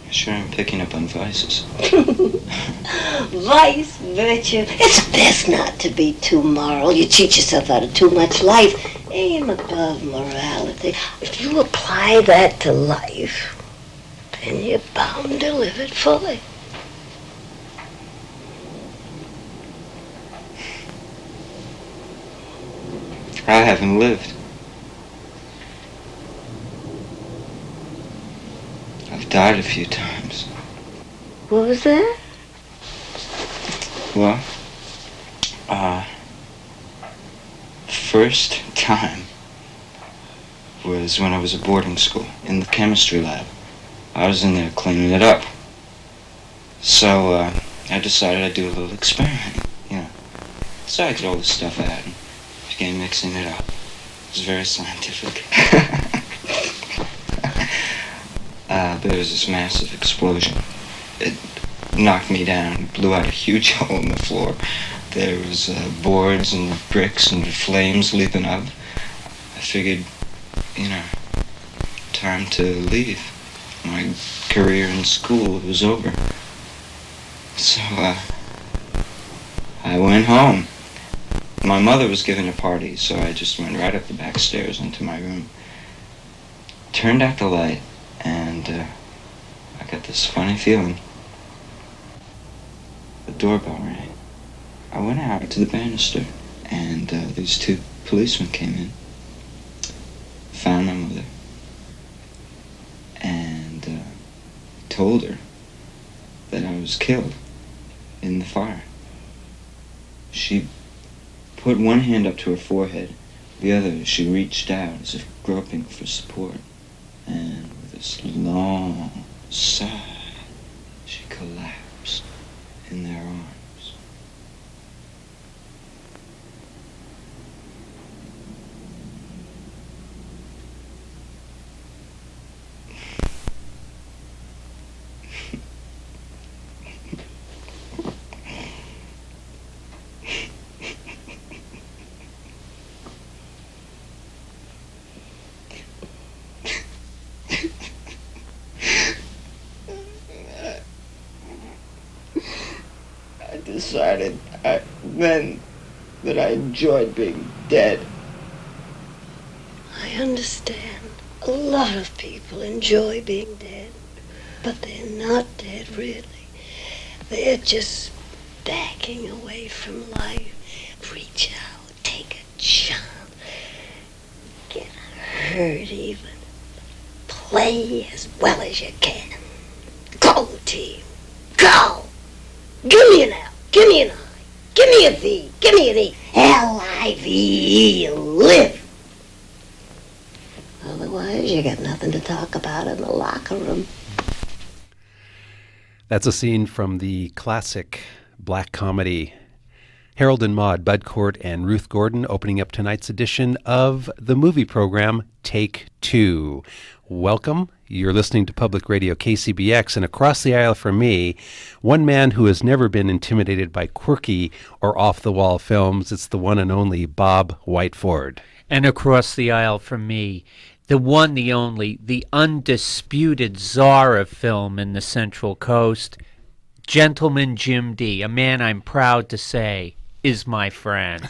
I sure am picking up on vices. Vice, virtue. It's best not to be too moral. You cheat yourself out of too much life. Aim above morality. If you apply that to life, then you're bound to live it fully. I haven't lived. I've died a few times. What was that? Well, first time was when I was at boarding school in the chemistry lab. I was in there cleaning it up. So, I decided I'd do a little experiment, So I get all this stuff out and began mixing it up. It was very scientific. There was this massive explosion. It knocked me down, blew out a huge hole in the floor. There was boards and bricks and flames leaping up. I figured, time to leave. My career in school was over. So, I went home. My mother was giving a party, so I just went right up the back stairs into my room. Turned out the light, and I got this funny feeling. The doorbell rang. I went out to the banister, and these two policemen came in, found my mother, and told her that I was killed in the fire. She put one hand up to her forehead, the other she reached out as if groping for support, and with this long sigh, she collapsed in their arms. Decided then that I enjoyed being dead. I understand. A lot of people enjoy being dead, but they're not dead, really. They're just backing away from life. Reach out, take a jump, get hurt even. Play as well as you can. Go, team, go! Give me an L, give me an I, give me a V, give me an E. L-I-V-E, live! Otherwise, you got nothing to talk about in the locker room. That's a scene from the classic black comedy Harold and Maude, Bud Cort and Ruth Gordon, opening up tonight's edition of the movie program Take Two. Welcome. You're listening to Public Radio KCBX, and across the aisle from me, one man who has never been intimidated by quirky or off-the-wall films. It's the one and only Bob Whiteford. And across the aisle from me, the one, the only, the undisputed czar of film in the Central Coast, Gentleman Jim Dee, a man I'm proud to say is my friend.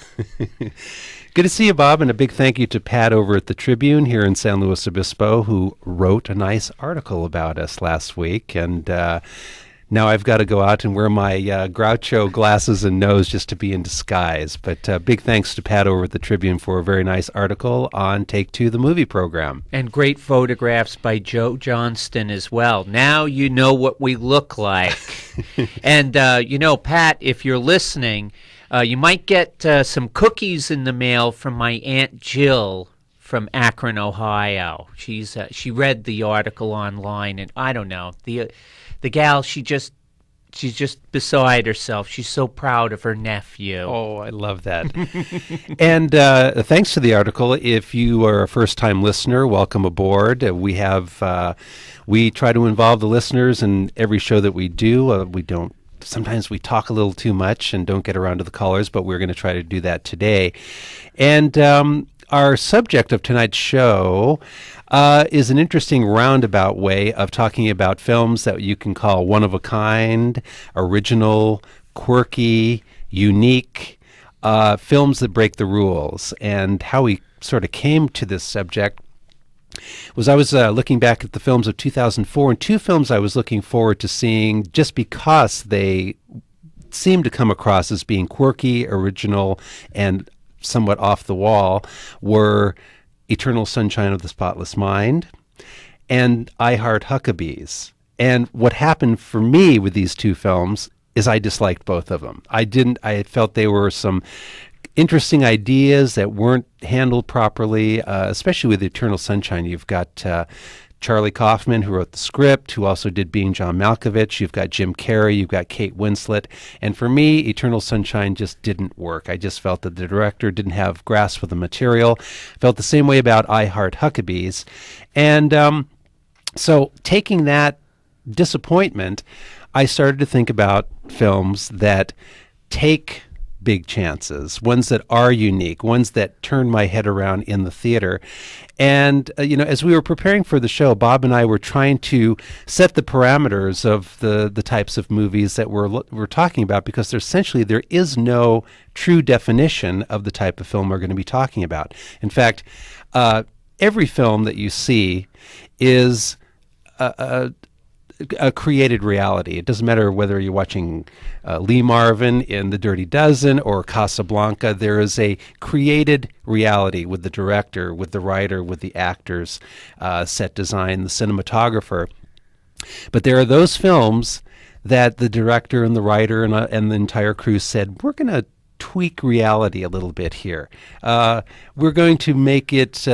Good to see you, Bob, and a big thank you to Pat over at the Tribune here in San Luis Obispo, who wrote a nice article about us last week. And now I've got to go out and wear my Groucho glasses and nose just to be in disguise. But big thanks to Pat over at the Tribune for a very nice article on Take Two, the movie program. And great photographs by Joe Johnston as well. Now you know what we look like. And, Pat, if you're listening, you might get some cookies in the mail from my Aunt Jill from Akron, Ohio. She read the article online, and I don't know, the gal, she's just beside herself. She's so proud of her nephew. Oh, I love that. And thanks to the article. If you are a first-time listener, welcome aboard. We try to involve the listeners in every show that we do. Sometimes we talk a little too much and don't get around to the callers, but we're going to try to do that today. And our subject of tonight's show is an interesting roundabout way of talking about films that you can call one of a kind, original, quirky, unique, films that break the rules. And how we sort of came to this subject was I was looking back at the films of 2004, and two films I was looking forward to seeing just because they seemed to come across as being quirky, original, and somewhat off the wall were Eternal Sunshine of the Spotless Mind and I Heart Huckabees. And what happened for me with these two films is I disliked both of them. I felt they were some interesting ideas that weren't handled properly, especially with Eternal Sunshine. You've got Charlie Kaufman, who wrote the script, who also did Being John Malkovich. You've got Jim Carrey. You've got Kate Winslet. And for me, Eternal Sunshine just didn't work. I just felt that the director didn't have grasp of the material. Felt the same way about I Heart Huckabees. And so taking that disappointment, I started to think about films that take big chances, ones that are unique, ones that turn my head around in the theater. And, as we were preparing for the show, Bob and I were trying to set the parameters of the types of movies that we're talking about, because there is no true definition of the type of film we're going to be talking about. In fact, every film that you see is a created reality. It doesn't matter whether you're watching Lee Marvin in The Dirty Dozen or Casablanca. There is a created reality with the director, with the writer, with the actors, set design, the cinematographer. But there are those films that the director and the writer and the entire crew said, we're going to tweak reality a little bit here. We're going to make it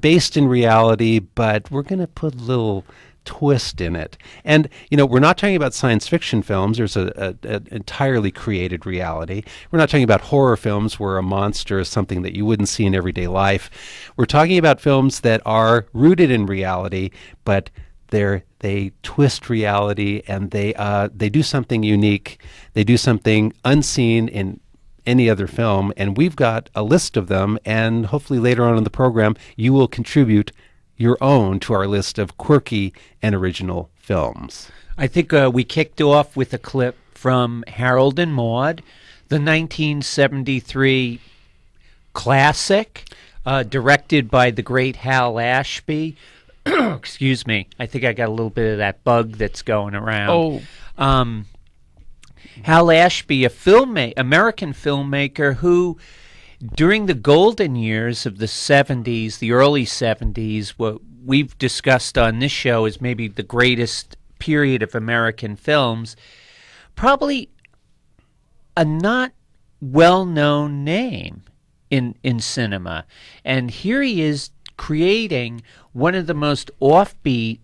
based in reality, but we're going to put a little twist in it. And we're not talking about science fiction films. There's an entirely created reality. We're not talking about horror films where a monster is something that you wouldn't see in everyday life. We're talking about films that are rooted in reality, but they twist reality, and they do something unique. They do something unseen in any other film, and we've got a list of them, and hopefully later on in the program you will contribute your own to our list of quirky and original films. I think we kicked off with a clip from Harold and Maude, the 1973 classic, directed by the great Hal Ashby. Excuse me. I think I got a little bit of that bug that's going around. Oh. Hal Ashby, American filmmaker who, during the golden years of the 70s, the early 70s, what we've discussed on this show is maybe the greatest period of American films, probably a not well-known name in cinema. And here he is creating one of the most offbeat,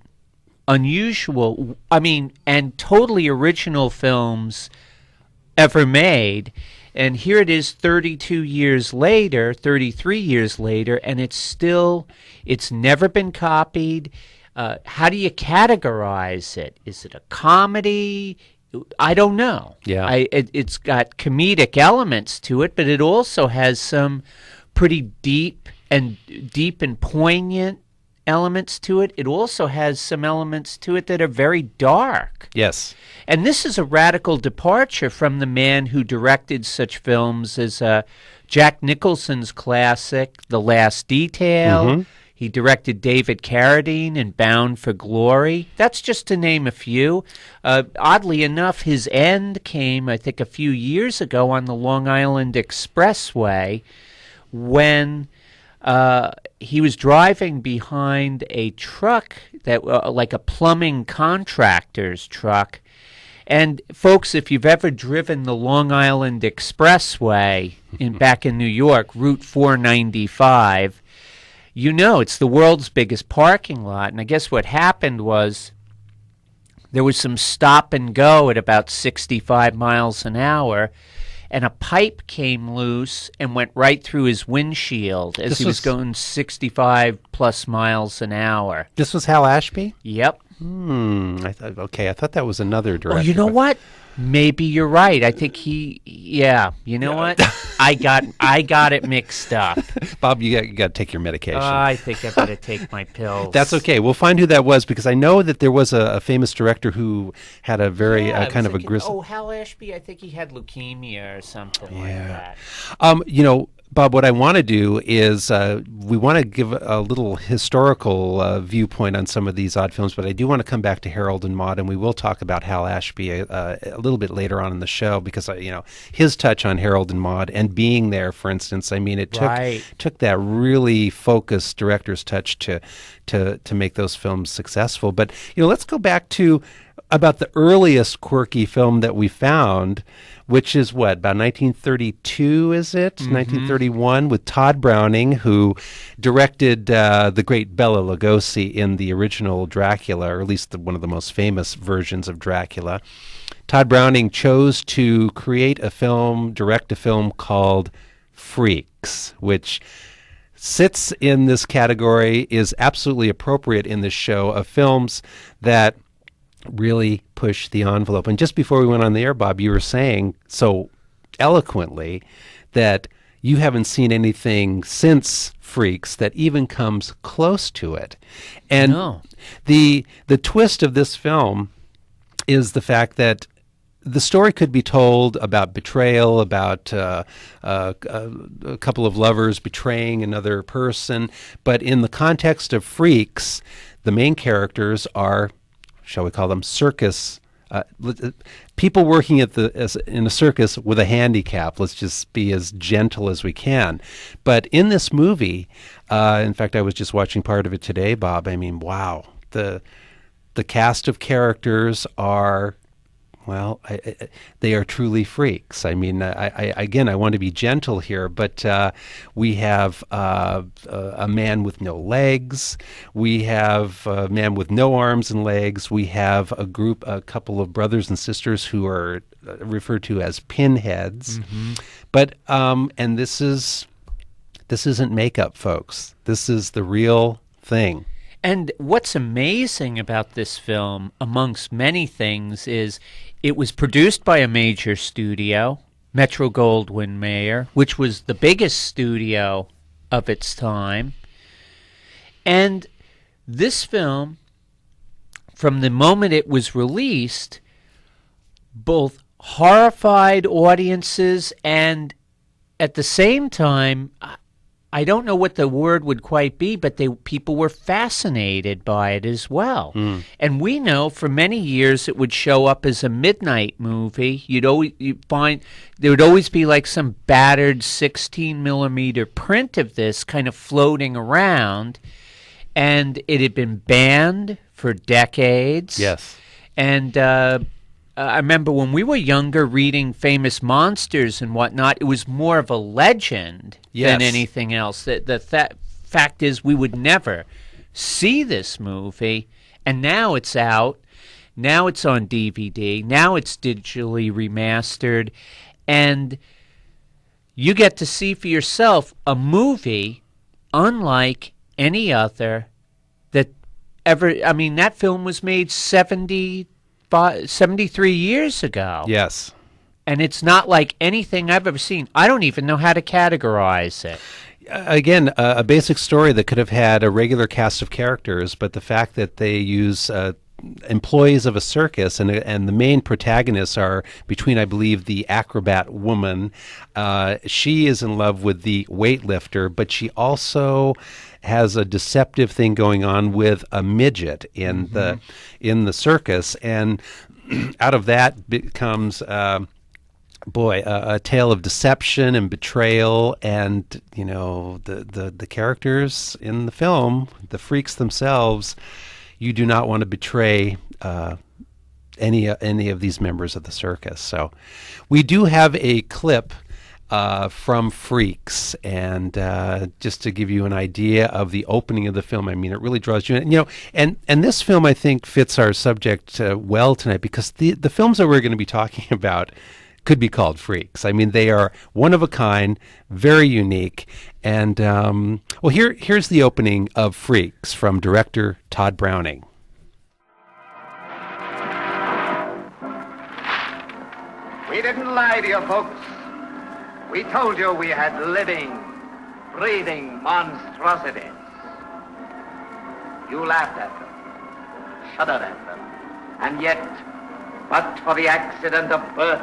unusual, and totally original films ever made. And here it is 33 years later, and it's never been copied. How do you categorize it? Is it a comedy? I don't know. Yeah. It's got comedic elements to it, but it also has some pretty deep and poignant elements to it. It also has some elements to it that are very dark. Yes. And this is a radical departure from the man who directed such films as Jack Nicholson's classic, The Last Detail. Mm-hmm. He directed David Carradine in Bound for Glory. That's just to name a few. Oddly enough, his end came, I think, a few years ago on the Long Island Expressway when he was driving behind a truck that like a plumbing contractor's truck. And folks, if you've ever driven the Long Island Expressway back in New York, Route 495, you know it's the world's biggest parking lot. And I guess what happened was there was some stop and go at about 65 miles an hour, and a pipe came loose and went right through his windshield as he was going 65 plus miles an hour. This was Hal Ashby? Yep. I thought that was another director. Oh, you know what? Maybe you're right. I think you know what? I got it mixed up. Bob, you got to take your medication. I think I better take my pills. That's okay. We'll find who that was, because I know that there was a famous director who had a very kind of aggressive... Oh, Hal Ashby, I think he had leukemia or something like that. Bob, what I want to do is we want to give a little historical viewpoint on some of these odd films, but I do want to come back to Harold and Maude, and we will talk about Hal Ashby a little bit later on in the show, because his touch on Harold and Maude and being there, for instance, I mean, it took that really focused director's touch to make those films successful. But let's go back to about the earliest Quirky film that we found, which is about 1932, is it? 1931, with Todd Browning, who directed the great Bela Lugosi in the original Dracula, or at least one of the most famous versions of Dracula. Todd Browning chose to direct a film called Freaks, which sits in this category, is absolutely appropriate in this show of films that really push the envelope. And just before we went on the air, Bob, you were saying so eloquently that you haven't seen anything since Freaks that even comes close to it. And the twist of this film is the fact that the story could be told about betrayal, about a couple of lovers betraying another person, but in the context of Freaks, the main characters are, shall we call them, circus people working in a circus with a handicap. Let's just be as gentle as we can. But in this movie, in fact, I was just watching part of it today, Bob. I mean, wow, the cast of characters are... Well, they are truly freaks. I mean, I want to be gentle here, but we have a man with no legs. We have a man with no arms and legs. We have a couple of brothers and sisters who are referred to as pinheads. Mm-hmm. But and this isn't makeup, folks. This is the real thing. And what's amazing about this film, amongst many things, is it was produced by a major studio, Metro-Goldwyn-Mayer, which was the biggest studio of its time. And this film, from the moment it was released, both horrified audiences and at the same time, I don't know what the word would quite be, but people were fascinated by it as well. Mm. And we know for many years it would show up as a midnight movie. You'd find there would always be like some battered 16 millimeter print of this kind of floating around, and it had been banned for decades. Yes. And I remember when we were younger reading Famous Monsters and whatnot, it was more of a legend than anything else. The fact is we would never see this movie, and now it's out. Now it's on DVD. Now it's digitally remastered, and you get to see for yourself a movie unlike any other that ever... I mean, that film was made 73 years ago. Yes. And it's not like anything I've ever seen. I don't even know how to categorize it. Again, a basic story that could have had a regular cast of characters, but the fact that they use employees of a circus, and the main protagonists are between, I believe, the acrobat woman. She is in love with the weightlifter, but she also has a deceptive thing going on with a midget in the circus, and out of that becomes a tale of deception and betrayal. And the characters in the film, the freaks themselves, you do not want to betray any of these members of the circus. So we do have a clip from Freaks, and just to give you an idea of the opening of the film. I mean, it really draws you in. And this film, I think, fits our subject well tonight, because the films that we're going to be talking about could be called Freaks. I mean, they are one of a kind, very unique. And here's the opening of Freaks from director Todd Browning. We didn't lie to you folks. We told you we had living, breathing monstrosities. You laughed at them, shuddered at them, and yet, but for the accident of birth,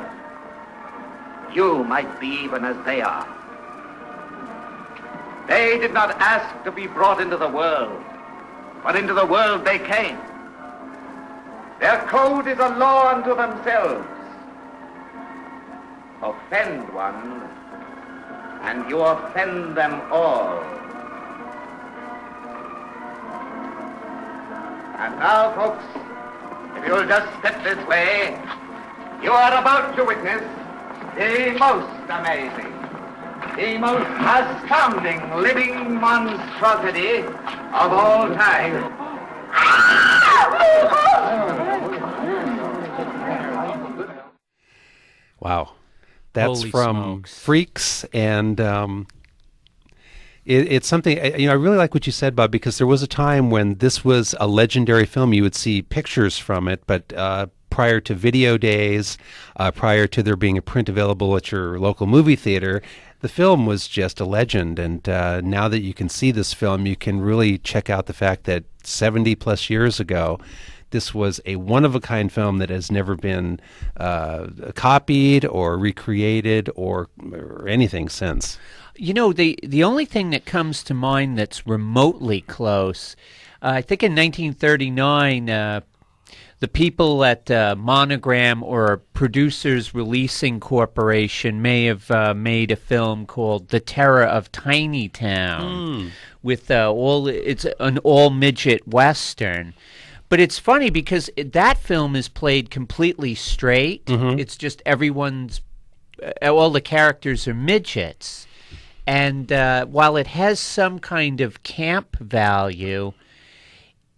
you might be even as they are. They did not ask to be brought into the world, but into the world they came. Their code is a law unto themselves. Offend one, and you offend them all. And now, folks, if you'll just step this way, you are about to witness the most amazing, the most astounding living monstrosity of all time. Wow. That's Holy from smokes. Freaks, and it's something, I really like what you said, Bob, because there was a time when this was a legendary film. You would see pictures from it, but prior to video days, prior to there being a print available at your local movie theater, the film was just a legend. And now that you can see this film, you can really check out the fact that 70 plus years ago, this was a one-of-a-kind film that has never been copied or recreated or anything since. You know, the only thing that comes to mind that's remotely close, I think in 1939, the people at Monogram or Producers Releasing Corporation may have made a film called The Terror of Tiny Town with it's an all-midget Western. But it's funny because that film is played completely straight. It's just all the characters are midgets. And while it has some kind of camp value,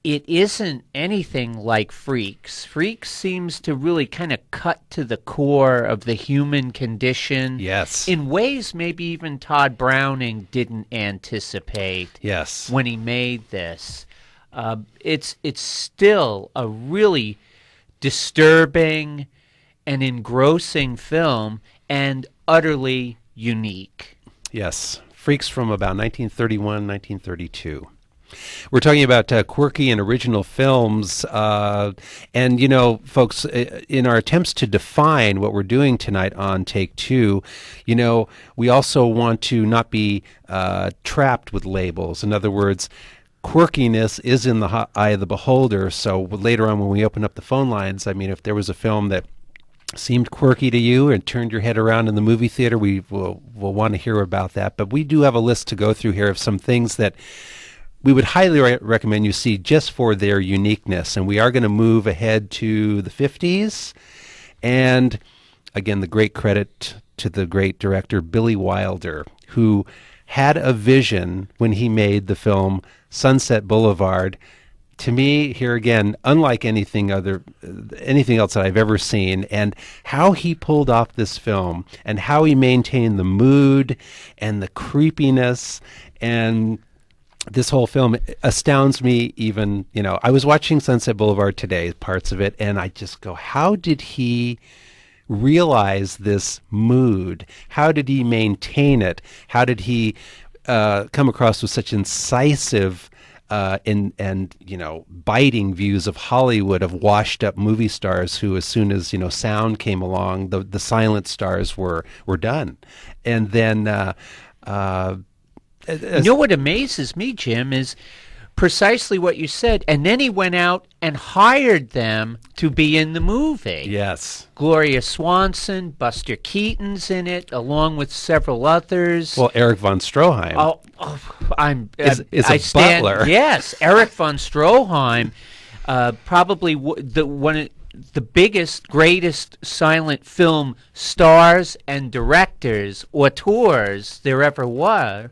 it isn't anything like Freaks. Freaks seems to really kind of cut to the core of the human condition. Yes. In ways maybe even Todd Browning didn't anticipate. Yes. When he made this. It's still a really disturbing and engrossing film and utterly unique. Yes. Freaks from about 1931, 1932. We're talking about quirky and original films. And, folks, in our attempts to define what we're doing tonight on Take Two, we also want to not be trapped with labels. In other words, quirkiness is in the eye of the beholder. So later on when we open up the phone lines, if there was a film that seemed quirky to you and turned your head around in the movie theater, we'll want to hear about that. But we do have a list to go through here of some things that we would highly recommend you see just for their uniqueness. And we are going to move ahead to the 50s. And again, the great credit to the great director Billy Wilder, who had a vision when he made the film Sunset Boulevard. To me, here again, unlike anything else that I've ever seen, and how he pulled off this film and how he maintained the mood and the creepiness, and this whole film astounds me. Even, I was watching Sunset Boulevard today, parts of it, and I just go, how did he realize this mood? How did he maintain it? How did he come across with such incisive and biting views of Hollywood, of washed up movie stars who, as soon as sound came along, the silent stars were done. And then what amazes me, Jim, is precisely what you said. And then he went out and hired them to be in the movie. Yes. Gloria Swanson, Buster Keaton's in it, along with several others. Well, Eric von Stroheim. Is a butler. Yes, Eric von Stroheim, probably one of the biggest, greatest silent film stars and directors, auteurs there ever were.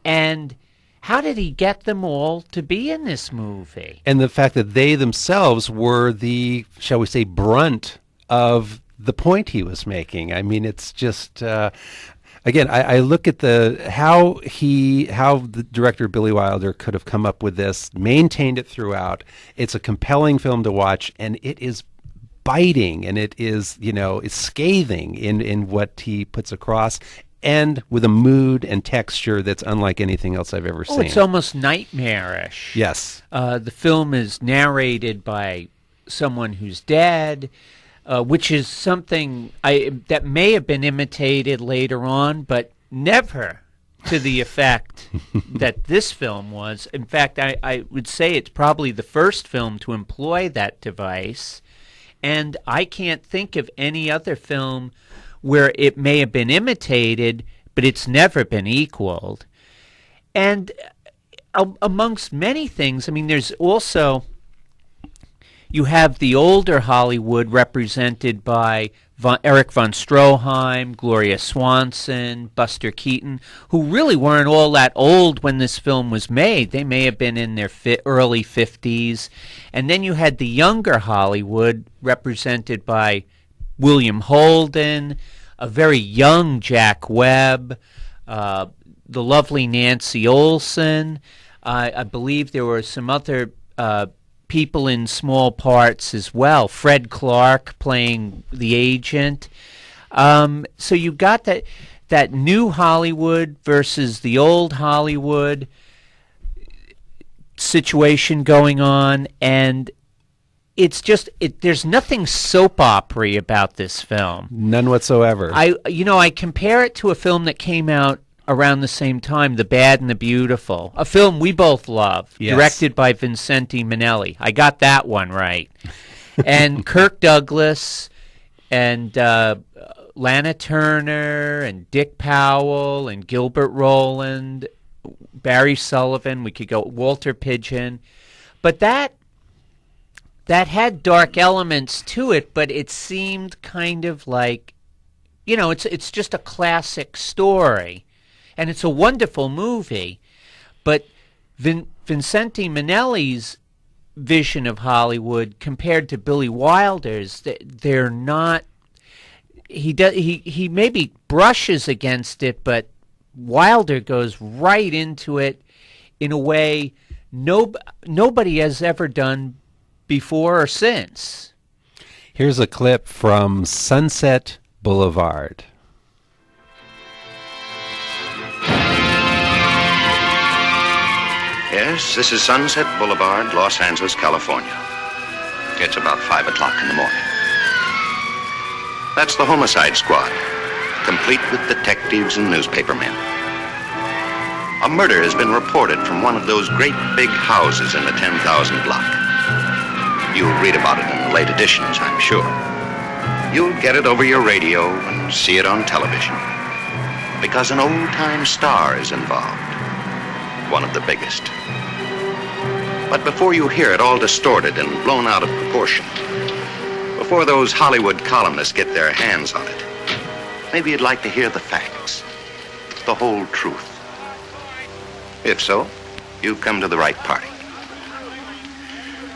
And how did he get them all to be in this movie? And the fact that they themselves were the, shall we say, brunt of the point he was making. It's just, again, I look at how the director Billy Wilder could have come up with this, maintained it throughout. It's a compelling film to watch, and it is biting, and it is, it's scathing in what he puts across, and with a mood and texture that's unlike anything else I've ever seen. It's almost nightmarish. Yes. The film is narrated by someone who's dead, which is something that may have been imitated later on, but never to the effect that this film was. In fact, I would say it's probably the first film to employ that device, and I can't think of any other film where it may have been imitated, but it's never been equaled. And amongst many things, I mean, there's also, you have the older Hollywood represented by Eric von Stroheim, Gloria Swanson, Buster Keaton, who really weren't all that old when this film was made. They may have been in their early 50s. And then you had the younger Hollywood represented by William Holden, a very young Jack Webb, the lovely Nancy Olson. I believe there were some other people in small parts as well. Fred Clark playing the agent. So you got that new Hollywood versus the old Hollywood situation going on, and it's just there's nothing soap opera-y about this film. None whatsoever. I compare it to a film that came out around the same time, The Bad and the Beautiful, a film we both love, yes. Directed by Vincente Minnelli. I got that one right. And Kirk Douglas and Lana Turner and Dick Powell and Gilbert Roland, Barry Sullivan, we could go Walter Pidgeon. But that had dark elements to it, but it seemed kind of like, it's just a classic story. And it's a wonderful movie, but Vincente Minnelli's vision of Hollywood compared to Billy Wilder's, they're not. He maybe brushes against it, but Wilder goes right into it in a way nobody has ever done before or since. Here's a clip from Sunset Boulevard. Yes, this is Sunset Boulevard, Los Angeles, California. It's about 5 o'clock in the morning. That's the Homicide Squad, complete with detectives and newspapermen. A murder has been reported from one of those great big houses in the 10,000 block. You'll read about it in the late editions, I'm sure. You'll get it over your radio and see it on television. Because an old-time star is involved. One of the biggest. But before you hear it all distorted and blown out of proportion, before those Hollywood columnists get their hands on it, maybe you'd like to hear the facts, the whole truth. If so, you've come to the right party.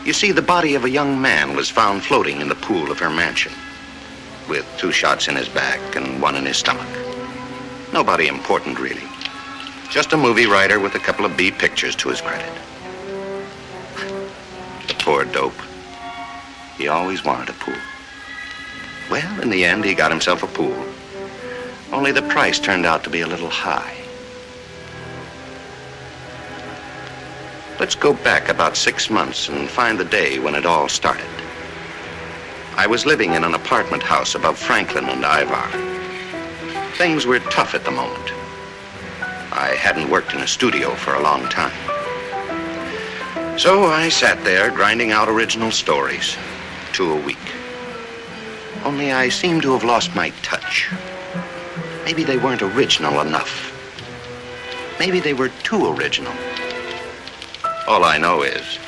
You see, the body of a young man was found floating in the pool of her mansion, with 2 shots in his back and 1 in his stomach. Nobody important, really. Just a movie writer with a couple of B pictures to his credit. The poor dope. He always wanted a pool. Well, in the end, he got himself a pool. Only the price turned out to be a little high. Let's go back about 6 months and find the day when it all started. I was living in an apartment house above Franklin and Ivar. Things were tough at the moment. I hadn't worked in a studio for a long time. So I sat there grinding out original stories, 2 a week. Only I seemed to have lost my touch. Maybe they weren't original enough. Maybe they were too original. All I know is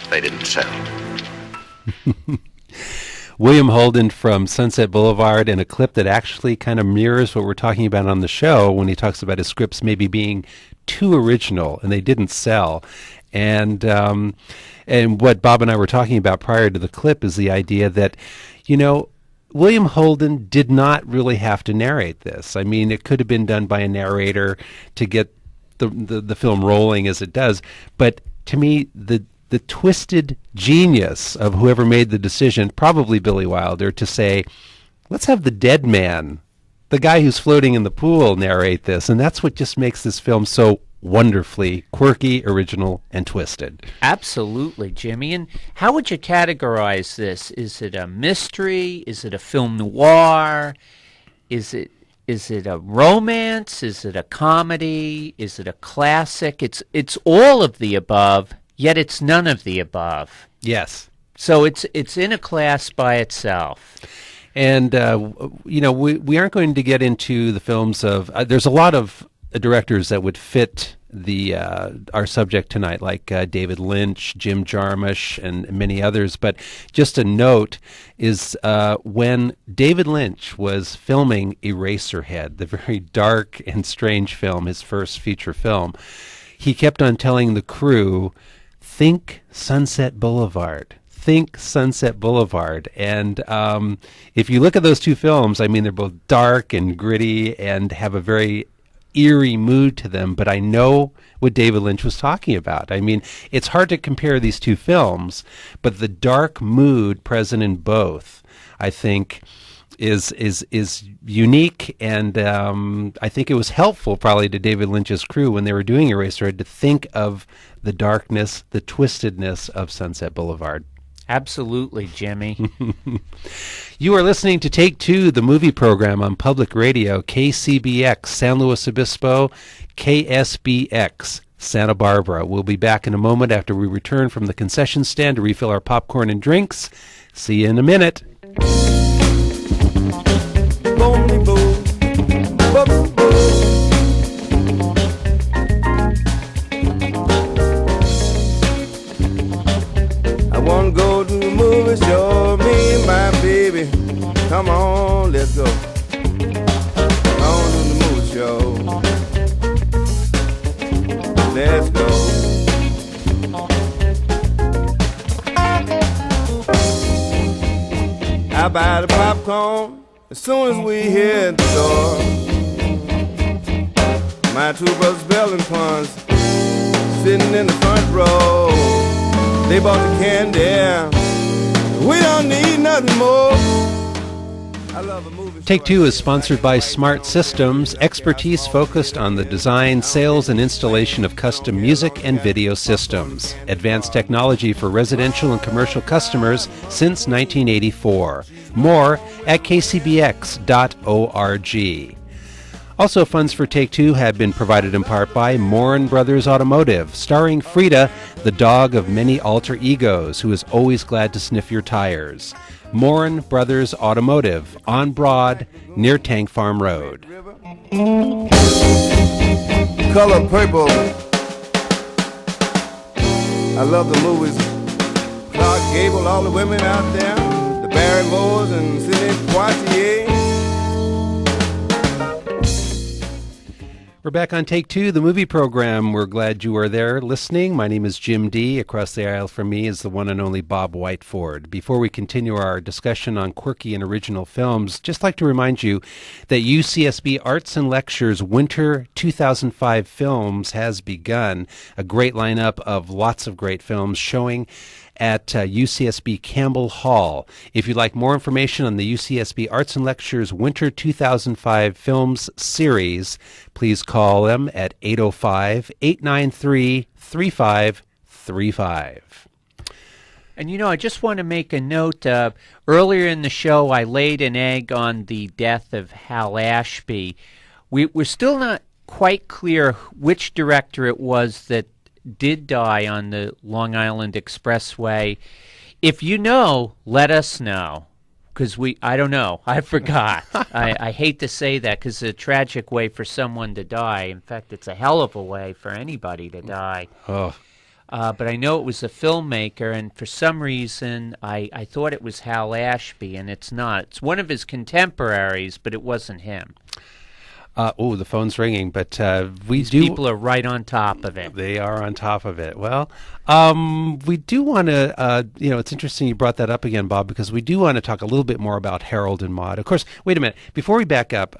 they didn't sell. William Holden from Sunset Boulevard, in a clip that actually kind of mirrors what we're talking about on the show when he talks about his scripts maybe being too original and they didn't sell. And what Bob and I were talking about prior to the clip is the idea that, William Holden did not really have to narrate this. I mean, it could have been done by a narrator to get the film rolling as it does. But to me, the the twisted genius of whoever made the decision, probably Billy Wilder, to say, let's have the dead man, the guy who's floating in the pool, narrate this. And that's what just makes this film so wonderfully quirky, original, and twisted. Absolutely, Jimmy. And how would you categorize this? Is it a mystery? Is it a film noir? Is it a romance? Is it a comedy? Is it a classic? It's all of the above, yet it's none of the above. Yes. So it's in a class by itself. And, we aren't going to get into the films of... there's a lot of directors that would fit our subject tonight, like David Lynch, Jim Jarmusch, and many others. But just a note is when David Lynch was filming Eraserhead, the very dark and strange film, his first feature film, he kept on telling the crew, think Sunset Boulevard. Think Sunset Boulevard. And if you look at those two films, I mean, they're both dark and gritty and have a very eerie mood to them, but I know what David Lynch was talking about. I mean, it's hard to compare these two films, but the dark mood present in both, I think, is unique, and I think it was helpful probably to David Lynch's crew when they were doing Eraserhead to think of the darkness, the twistedness of Sunset Boulevard. Absolutely, Jimmy. You are listening to Take Two, the movie program on public radio, KCBX, San Luis Obispo, KSBX, Santa Barbara. We'll be back in a moment after we return from the concession stand to refill our popcorn and drinks. See you in a minute. I wanna go to the movie show, me and my baby. Come on, let's go. On to the movie show. Let's go. I buy the popcorn as soon as we hit the door. My two brothers, Bell and Pons, sitting in the front row. They bought the candy. We don't need nothing more. I love a movie. Take Two is sponsored by Smart Systems, expertise focused on the design, sales, and installation of custom music and video systems. Advanced technology for residential and commercial customers since 1984. More at kcbx.org. Also, funds for Take Two have been provided in part by Morin Brothers Automotive, starring Frida, the dog of many alter egos, who is always glad to sniff your tires. Morin Brothers Automotive, on Broad, near Tank Farm Road. Color Purple. I love the movies. Clark Gable, all the women out there, the Barrymores and Sidney Poitier. We're back on Take Two, the movie program. We're glad you are there listening. My name is Jim Dee. Across the aisle from me is the one and only Bob Whiteford. Before we continue our discussion on quirky and original films, just like to remind you that UCSB Arts and Lectures Winter 2005 Films has begun. A great lineup of lots of great films showing at UCSB Campbell Hall. If you'd like more information on the UCSB Arts and Lectures Winter 2005 Films Series, please call them at 805-893-3535. And, I just want to make a note. Earlier in the show, I laid an egg on the death of Hal Ashby. We're still not quite clear which director it was that did die on the Long Island Expressway. If you know, let us know, because I don't know. I forgot. I hate to say that because it's a tragic way for someone to die. In fact, it's a hell of a way for anybody to die. Oh. But I know it was a filmmaker, and for some reason I thought it was Hal Ashby, and it's not. It's one of his contemporaries, but it wasn't him. The phone's ringing, but These people are right on top of it. They are on top of it. Well, we do want to, it's interesting you brought that up again, Bob, because we do want to talk a little bit more about Harold and Maude. Of course, wait a minute. Before we back up,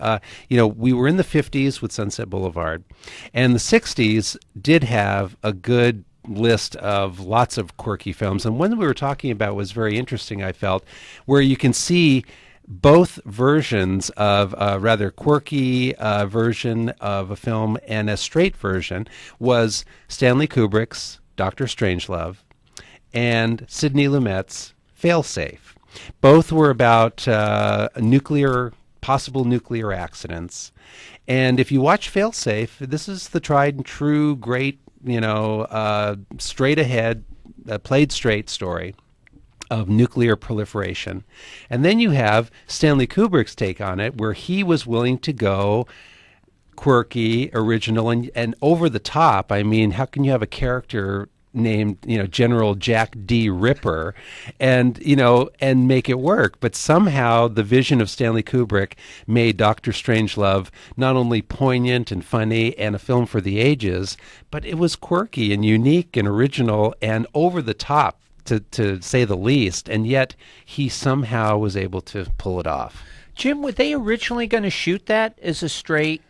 we were in the 50s with Sunset Boulevard, and the 60s did have a good list of lots of quirky films, and one we were talking about was very interesting, I felt, where you can see both versions of a rather quirky version of a film and a straight version was Stanley Kubrick's Dr. Strangelove and Sidney Lumet's Failsafe. Both were about possible nuclear accidents. And if you watch Failsafe, this is the tried and true, great, straight ahead, played straight story of nuclear proliferation. And then you have Stanley Kubrick's take on it, where he was willing to go quirky, original, and over the top. I mean, how can you have a character named, General Jack D. Ripper and make it work? But somehow the vision of Stanley Kubrick made Dr. Strangelove not only poignant and funny and a film for the ages, but it was quirky and unique and original and over the top, to say the least, and yet he somehow was able to pull it off. Jim, were they originally going to shoot that as a straight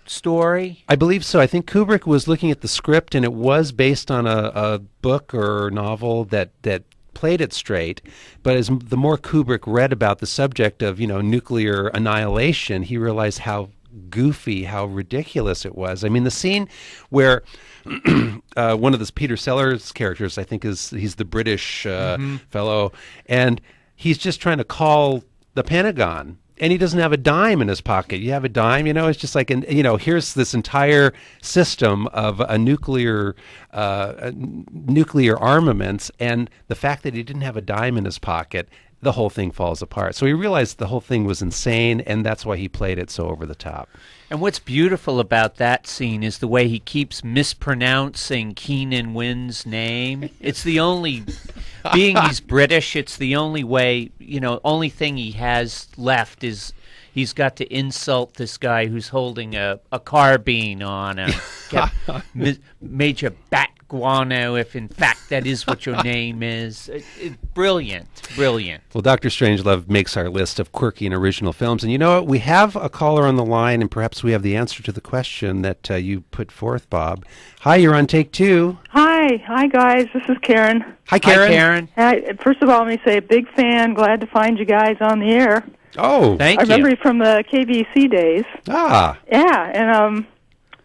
story? I believe so. I think Kubrick was looking at the script, and it was based on a book or novel that played it straight. But as the more Kubrick read about the subject of nuclear annihilation, he realized how goofy, how ridiculous it was. I mean, the scene where one of the Peter Sellers characters, I think, he's the British fellow, and he's just trying to call the Pentagon, and he doesn't have a dime in his pocket. You have a dime, it's just like, here's this entire system of a nuclear armaments, and the fact that he didn't have a dime in his pocket, the whole thing falls apart. So he realized the whole thing was insane, and that's why he played it so over the top. And what's beautiful about that scene is the way he keeps mispronouncing Keenan Wynn's name. It's the only, being he's British, it's the only way, only thing he has left is he's got to insult this guy who's holding a carbine on him. Major Bat Guano, if in fact that is what your name is. Brilliant. Well, Dr. Strangelove makes our list of quirky and original films. And you know what? We have a caller on the line, and perhaps we have the answer to the question that you put forth, Bob. Hi, you're on Take Two. Hi, guys. This is Karen. Hi, Karen. Hi, Karen. Hi. First of all, let me say, big fan. Glad to find you guys on the air. Oh, thank you. I remember you from the KBC days. Ah. Yeah, and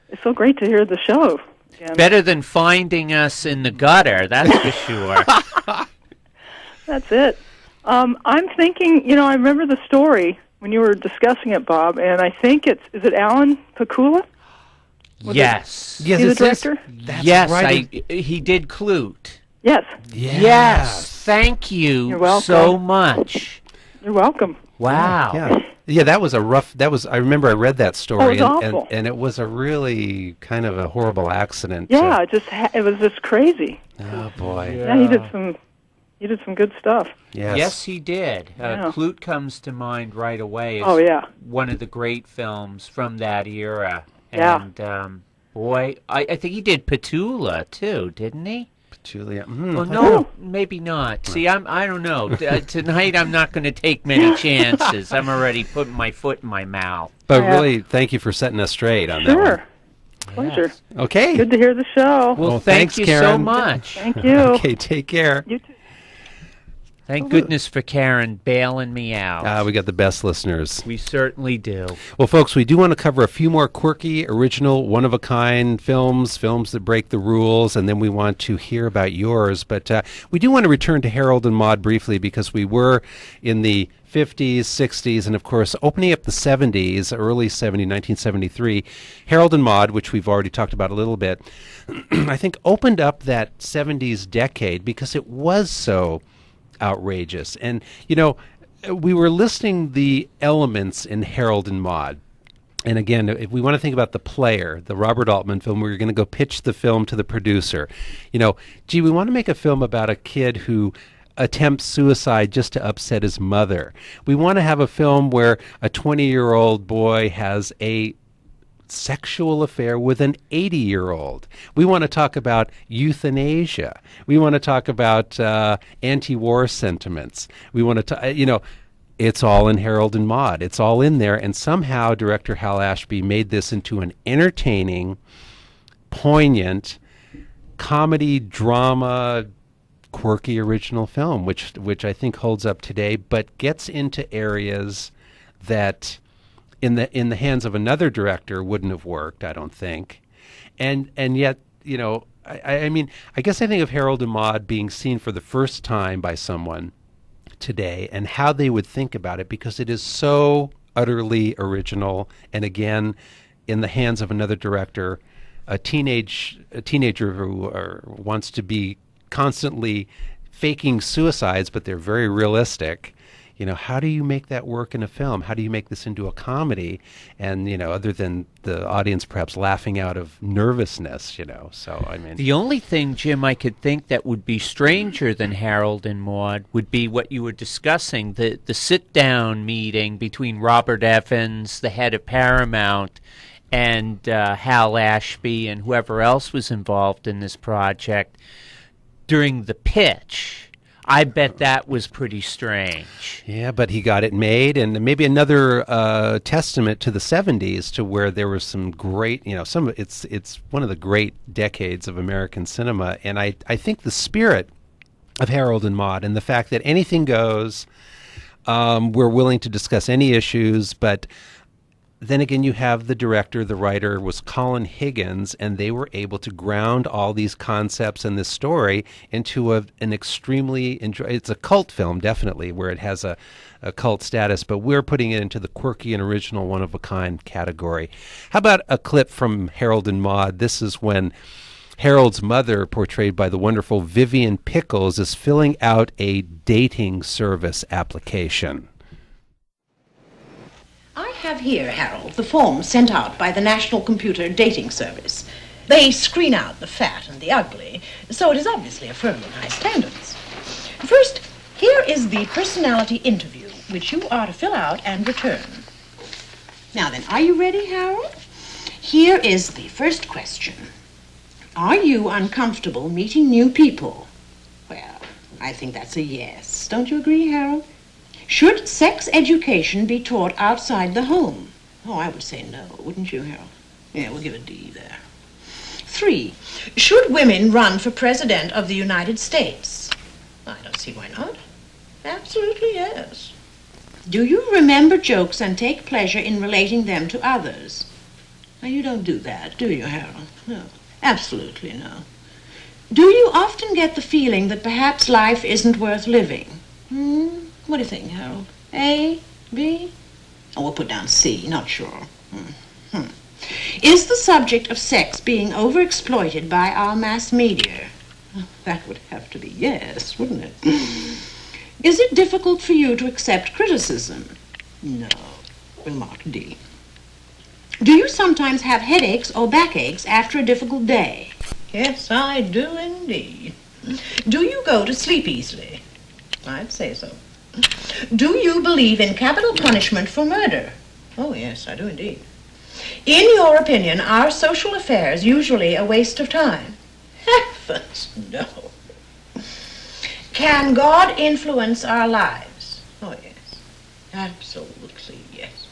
it's so great to hear the show. Jim. Better than finding us in the gutter, that's for sure. That's it. I'm thinking, I remember the story when you were discussing it, Bob, and I think is it Alan Pakula? Yes. Yes, the director? That's yes, right. he did Clute. Yes. Yes. Thank you You're welcome. so much. You're welcome. Wow. Yeah, that was I remember I read that story, Oh, it was awful. and it was a really kind of a horrible accident. Yeah, it was just crazy. Oh, boy. Yeah, he did some good stuff. Yes, he did. Yeah. Clute comes to mind right away as Oh, yeah. one of the great films from that era. Yeah. And, boy, I think he did Petula, too, didn't he? Julia. Well, no, maybe not. See, I don't know. Tonight I'm not going to take many chances. I'm already putting my foot in my mouth. But really, thank you for setting us straight on that one. Sure. Pleasure. Okay. Good to hear the show. Well, thanks, thank you Karen. so much. Thank you. Okay, take care. You too. Thank goodness for Karen bailing me out. We got the best listeners. We certainly do. Well, folks, we do want to cover a few more quirky, original, one-of-a-kind films that break the rules, and then we want to hear about yours. But we do want to return to Harold and Maude briefly because we were in the 50s, 60s, and of course, opening up the 70s, early 1973, Harold and Maude, which we've already talked about a little bit, I think opened up that 70s decade because it was so outrageous. And, we were listing the elements in Harold and Maude. And again, if we want to think about The Player, the Robert Altman film, we're going to go pitch the film to the producer. We want to make a film about a kid who attempts suicide just to upset his mother. We want to have a film where a 20-year-old boy has a sexual affair with an 80-year-old. We want to talk about euthanasia. We want to talk about anti-war sentiments. We want to it's all in Harold and Maude. It's all in there, and somehow director Hal Ashby made this into an entertaining, poignant, comedy, drama, quirky original film, which I think holds up today, but gets into areas that in the hands of another director wouldn't have worked, I don't think. And yet, you know, I mean, I guess I think of Harold and Maude being seen for the first time by someone today and how they would think about it, because it is so utterly original. And again, in the hands of another director, a teenager who wants to be constantly faking suicides, but they're very realistic. You know, how do you make that work in a film? How do you make this into a comedy? And, you know, other than the audience perhaps laughing out of nervousness, you know. So, I mean, the only thing, Jim, I could think that would be stranger than Harold and Maude would be what you were discussing, the sit-down meeting between Robert Evans, the head of Paramount, and Hal Ashby and whoever else was involved in this project during the pitch. I bet that was pretty strange. Yeah, but he got it made, and maybe another testament to the 70s, to where there was some great, you know, it's one of the great decades of American cinema, and I think the spirit of Harold and Maude and the fact that anything goes, we're willing to discuss any issues, but then again, you have the director, the writer was Colin Higgins, and they were able to ground all these concepts and this story into an extremely it's a cult film, definitely, where it has a cult status, but we're putting it into the quirky and original, one-of-a-kind category. How about a clip from Harold and Maude? This is when Harold's mother, portrayed by the wonderful Vivian Pickles, is filling out a dating service application. I have here, Harold, the forms sent out by the National Computer Dating Service. They screen out the fat and the ugly, so it is obviously a firm of high standards. First, here is the personality interview, which you are to fill out and return. Now then, are you ready, Harold? Here is the first question. Are you uncomfortable meeting new people? Well, I think that's a yes. Don't you agree, Harold? Should sex education be taught outside the home? Oh, I would say no, wouldn't you, Harold? Yeah, we'll give a D there. 3, should women run for president of the United States? I don't see why not. Absolutely yes. Do you remember jokes and take pleasure in relating them to others? Now, you don't do that, do you, Harold? No, absolutely no. Do you often get the feeling that perhaps life isn't worth living? What do you think, Harold? A, B? Oh, we'll put down C, not sure. Is the subject of sex being overexploited by our mass media? That would have to be yes, wouldn't it? Is it difficult for you to accept criticism? No. We'll mark D. Do you sometimes have headaches or backaches after a difficult day? Yes, I do indeed. Do you go to sleep easily? I'd say so. Do you believe in capital punishment for murder? Oh, yes, I do indeed. In your opinion, are social affairs usually a waste of time? Heavens, no. Can God influence our lives? Oh, yes. Absolutely, yes.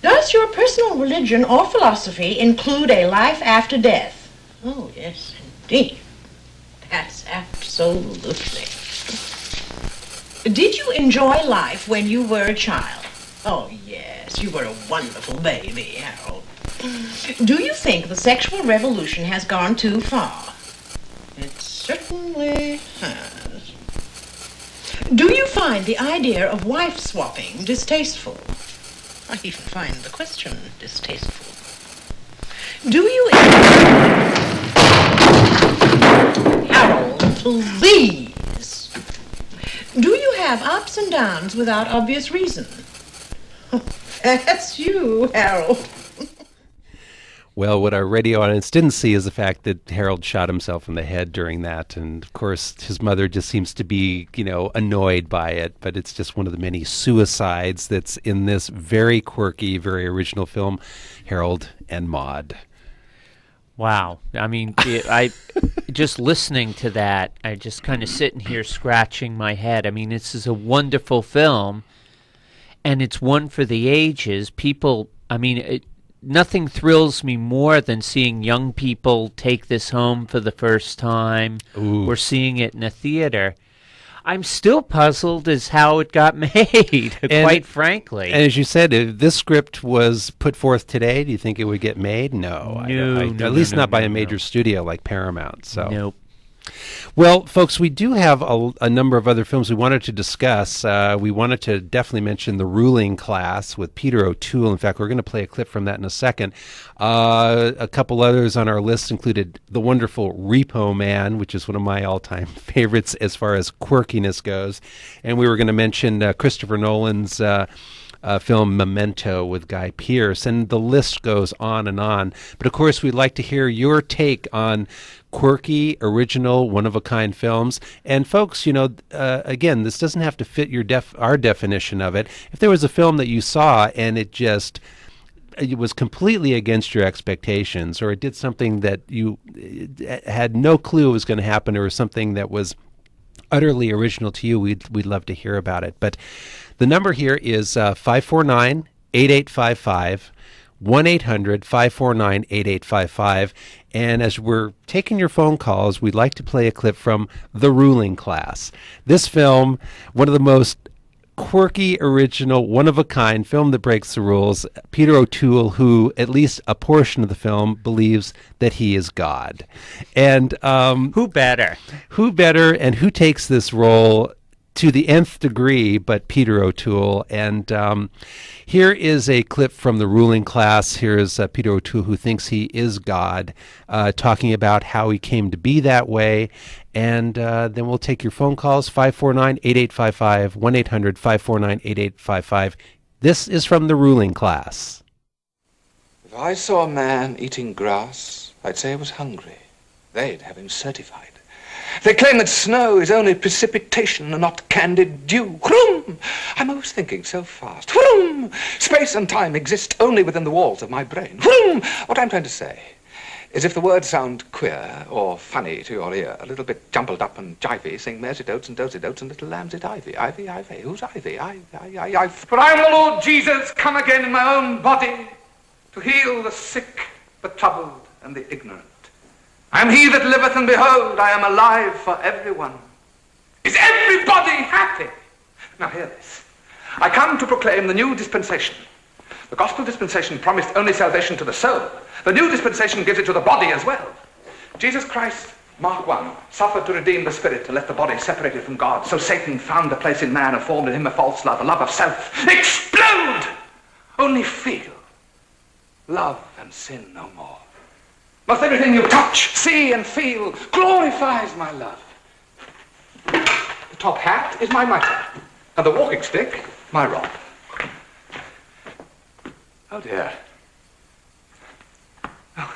Does your personal religion or philosophy include a life after death? Oh, yes, indeed. That's absolutely. Did you enjoy life when you were a child? Oh, yes, you were a wonderful baby, Harold. Do you think the sexual revolution has gone too far? It certainly has. Do you find the idea of wife swapping distasteful? I even find the question distasteful. Do you... Harold, please. Do you have ups and downs without obvious reason? Oh, that's you, Harold. Well, what our radio audience didn't see is the fact that Harold shot himself in the head during that. And, of course, his mother just seems to be, you know, annoyed by it. But it's just one of the many suicides that's in this very quirky, very original film, Harold and Maude. Wow. I mean, I just listening to that, I just kind of sitting here scratching my head. I mean, this is a wonderful film, and it's one for the ages. People, I mean, nothing thrills me more than seeing young people take this home for the first time or seeing it in a theater. I'm still puzzled as how it got made, quite frankly. And as you said, if this script was put forth today, do you think it would get made? No, at least not by a major studio like Paramount. So. Nope. Well, folks, we do have a number of other films we wanted to discuss. We wanted to definitely mention The Ruling Class with Peter O'Toole. In fact, we're going to play a clip from that in a second. A couple others on our list included the wonderful Repo Man, which is one of my all-time favorites as far as quirkiness goes. And we were going to mention Christopher Nolan's film Memento with Guy Pearce, and the list goes on and on. But of course, we'd like to hear your take on quirky, original, one-of-a-kind films. And folks, again, this doesn't have to fit our definition of it. If there was a film that you saw and it was completely against your expectations, or it did something that you had no clue was going to happen, or something that was utterly original to you, we'd love to hear about it. But the number here is 549-8855, 1-800-549-8855. And as we're taking your phone calls, we'd like to play a clip from The Ruling Class. This film, one of the most quirky, original, one-of-a-kind film that breaks the rules. Peter O'Toole, who at least a portion of the film believes that he is God. And who better? Who better, and who takes this role to the nth degree but Peter O'Toole? And here is a clip from The Ruling Class. Here's Peter O'Toole, who thinks he is God, talking about how he came to be that way. And then we'll take your phone calls, 549-8855, 1-800-549-8855. This is from The Ruling Class. If I saw a man eating grass, I'd say he was hungry. They'd have him certified. They claim that snow is only precipitation and not candid dew. Whoom! I'm always thinking so fast. Whoom! Space and time exist only within the walls of my brain. Whoom! What I'm trying to say is if the words sound queer or funny to your ear, a little bit jumbled up and jivey, sing mersey dotes and dozy dotes and little lambs at ivy. Ivy, ivy. Who's ivy? I. For I am the Lord Jesus, come again in my own body to heal the sick, the troubled, and the ignorant. I am he that liveth, and behold, I am alive for everyone. Is everybody happy? Now hear this. I come to proclaim the new dispensation. The gospel dispensation promised only salvation to the soul. The new dispensation gives it to the body as well. Jesus Christ, Mark 1, suffered to redeem the spirit, to let the body separated from God. So Satan found a place in man and formed in him a false love, a love of self. Explode! Only feel. Love and sin no more. Must everything you touch, see, and feel glorifies my love. The top hat is my mitre, and the walking stick, my rod. Oh dear. Oh,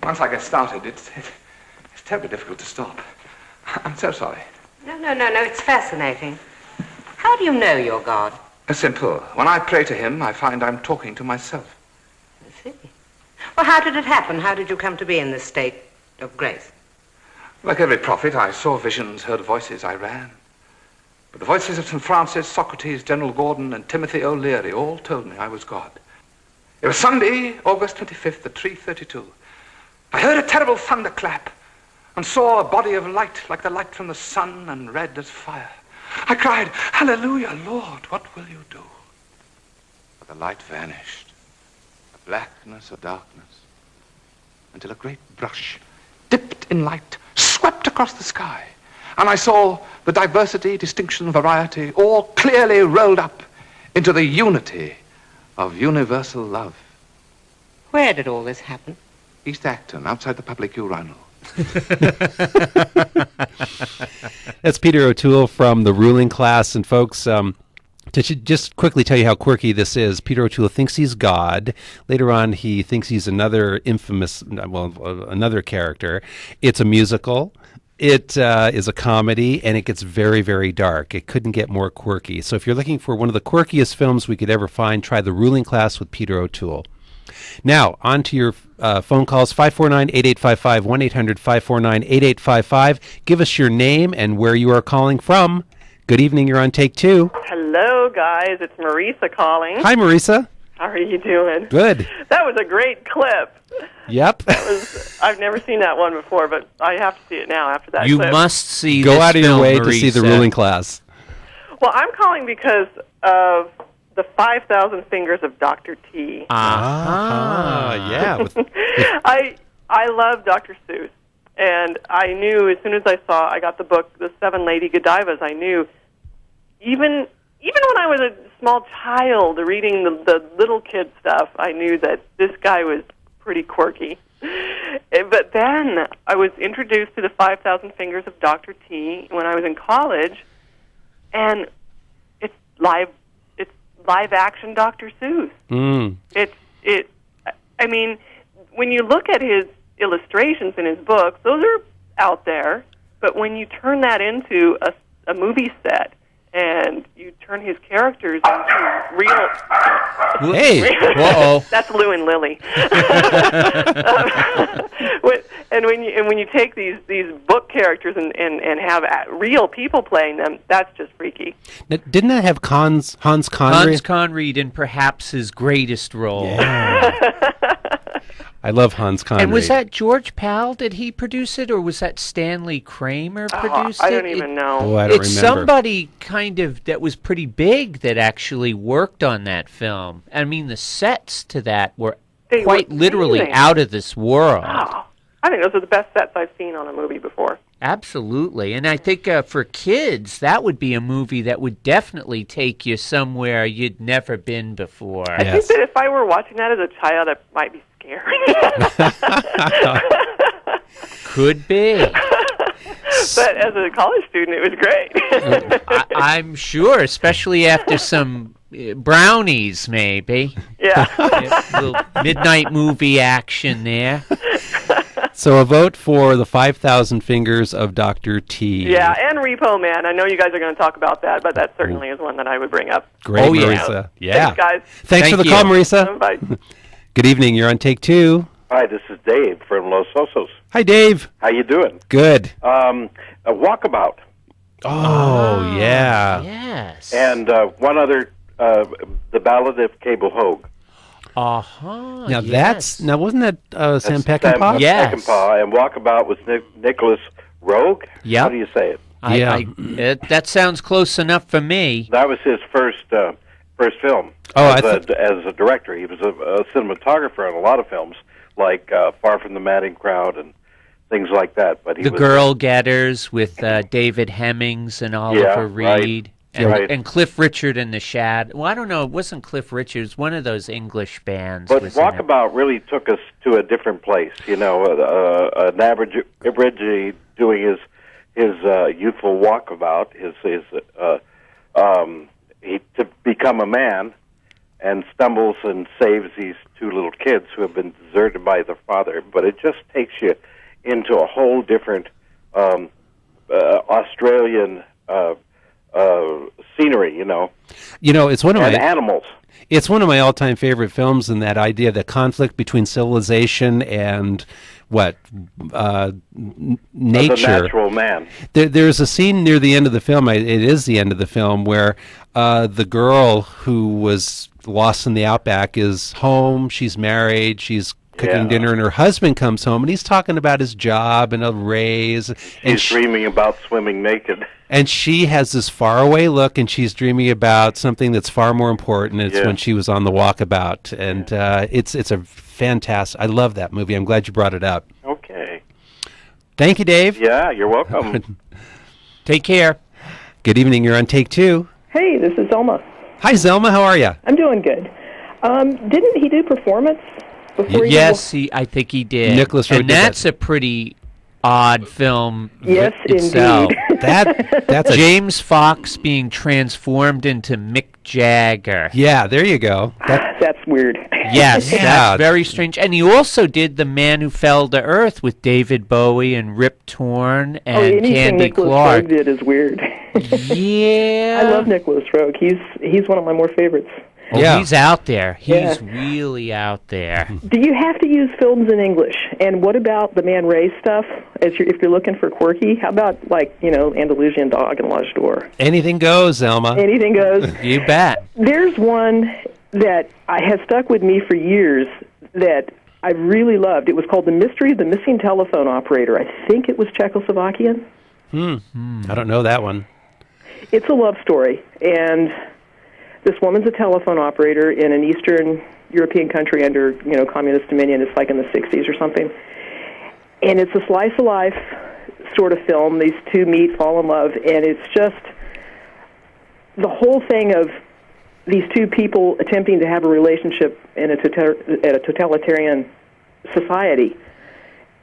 once I get started, it's terribly difficult to stop. I'm so sorry. No, it's fascinating. How do you know you're God? Simple. When I pray to him, I find I'm talking to myself. I see. Well, how did it happen? How did you come to be in this state of grace? Like every prophet, I saw visions, heard voices, I ran. But the voices of St. Francis, Socrates, General Gordon, and Timothy O'Leary all told me I was God. It was Sunday, August 25th at 3:32. I heard a terrible thunderclap and saw a body of light like the light from the sun and red as fire. I cried, "Hallelujah, Lord, what will you do?" But the light vanished. Blackness of darkness, until a great brush, dipped in light, swept across the sky, and I saw the diversity, distinction, variety, all clearly rolled up into the unity of universal love. Where did all this happen? East Acton, outside the public urinal. That's Peter O'Toole from The Ruling Class. And folks, to just quickly tell you how quirky this is, Peter O'Toole thinks he's God. Later on, he thinks he's another another character. It's a musical. It is a comedy, and it gets very, very dark. It couldn't get more quirky. So if you're looking for one of the quirkiest films we could ever find, try The Ruling Class with Peter O'Toole. Now, on to your phone calls, 549-8855, 1-800-549-8855. Give us your name and where you are calling from. Good evening, you're on Take Two. Hello, guys. It's Marisa calling. Hi, Marisa. How are you doing? Good. That was a great clip. Yep. I've never seen that one before, but I have to see it now after that You clip. must see Go this out of your film, way to see the Marisa. ruling class. Well, I'm calling because of the 5,000 Fingers of Dr. T. Yeah. I love Dr. Seuss, and I knew as soon as I got the book, The Seven Lady Godivas, I knew even when I was a small child reading the little kid stuff, I knew that this guy was pretty quirky. But then I was introduced to the 5,000 Fingers of Dr. T when I was in college, and it's live action Dr. Seuss. I mean, when you look at his illustrations in his books, those are out there, but when you turn that into a movie set and you turn his characters into real... Hey! Uh-oh. That's Lou and Lily. And when you take these book characters and have real people playing them, that's just freaky. Now, didn't that have Hans Conried? Hans Conried in perhaps his greatest role. Yeah. I love Hans Conried. And was that George Pal? Did he produce it, or was that Stanley Kramer produced it? I don't even know. Oh, I don't it's remember. somebody kind of that was pretty big that actually worked on that film. I mean, the sets to that were quite literally amazing. out of this world. Oh, I think those are the best sets I've seen on a movie before. Absolutely. And I think for kids, that would be a movie that would definitely take you somewhere you'd never been before. I think that if I were watching that as a child, it might be scary. Could be. But as a college student, it was great. I'm sure, especially after some brownies, maybe. Yeah. Little midnight movie action there. So a vote for the 5,000 Fingers of Dr. T. Yeah, and Repo Man. I know you guys are going to talk about that, but that certainly is one that I would bring up. Great, Marisa. Yeah. Thanks, guys. Thanks for the call, Marisa. Bye. Good evening. You're on Take Two. Hi, this is Dave from Los Osos. Hi, Dave. How you doing? Good. A Walkabout. Oh, yeah. Yes. And one other, The Ballad of Cable Hogue. Uh-huh. Now yes. wasn't that Sam That's Peckinpah? Sam Yes. Peckinpah, and Walkabout was Nicholas Rogue. Yep. How do you say it? That sounds close enough for me. That was his first film. Oh, as a director. He was a cinematographer on a lot of films, like Far from the Madding Crowd and things like that. But he The was Girl Getters with David Hemmings and Oliver Reed. Right. And Cliff Richard and the Shad. Well, I don't know. It wasn't Cliff Richard. It was one of those English bands. But was in it. Walkabout really took us to a different place. You know, an Aborigine doing his youthful walkabout, to become a man, and stumbles and saves these two little kids who have been deserted by their father. But it just takes you into a whole different Australian scenery, you know. You know, it's one of and my animals. It's one of my all-time favorite films, and that idea, the conflict between civilization and nature. The natural man. There's a scene near the end of the film. It is the end of the film where the girl who was lost in the outback is home. She's married. She's cooking dinner, and her husband comes home, and he's talking about his job and a raise. He's dreaming about swimming naked. And she has this faraway look, and she's dreaming about something that's far more important. It's when she was on the walkabout, and it's a fantastic. I love that movie. I'm glad you brought it up. Okay. Thank you, Dave. Yeah, you're welcome. Take care. Good evening. You're on Take Two. Hey, this is Zelma. Hi, Zelma. How are you? I'm doing good. Didn't he do Performance before? Yes, I think he did. Nicholas Roeg and did that's a pretty odd film. Yes, itself. indeed. That's James Fox being transformed into Mick Jagger. Yeah, there you go. That's weird. Yes, Yeah. that's very strange. And he also did The Man Who Fell to Earth with David Bowie and Rip Torn and anything Candy Nicholas Clark. Roeg did is weird. Yeah. I love Nicholas Roeg. He's one of my more favorites. Oh, Yeah. he's out there. He's Yeah. really out there. Do you have to use films in English? And what about the Man Ray stuff? If you're looking for quirky, how about Andalusian Dog and L'Age d'Or? Anything goes, Zelma. Anything goes. You bet. There's one that has stuck with me for years that I really loved. It was called The Mystery of the Missing Telephone Operator. I think it was Czechoslovakian. I don't know that one. It's a love story, and this woman's a telephone operator in an Eastern European country under, communist dominion. It's like in the 60s or something. And it's a slice of life sort of film. These two meet, fall in love, and it's just the whole thing of these two people attempting to have a relationship in a totalitarian society,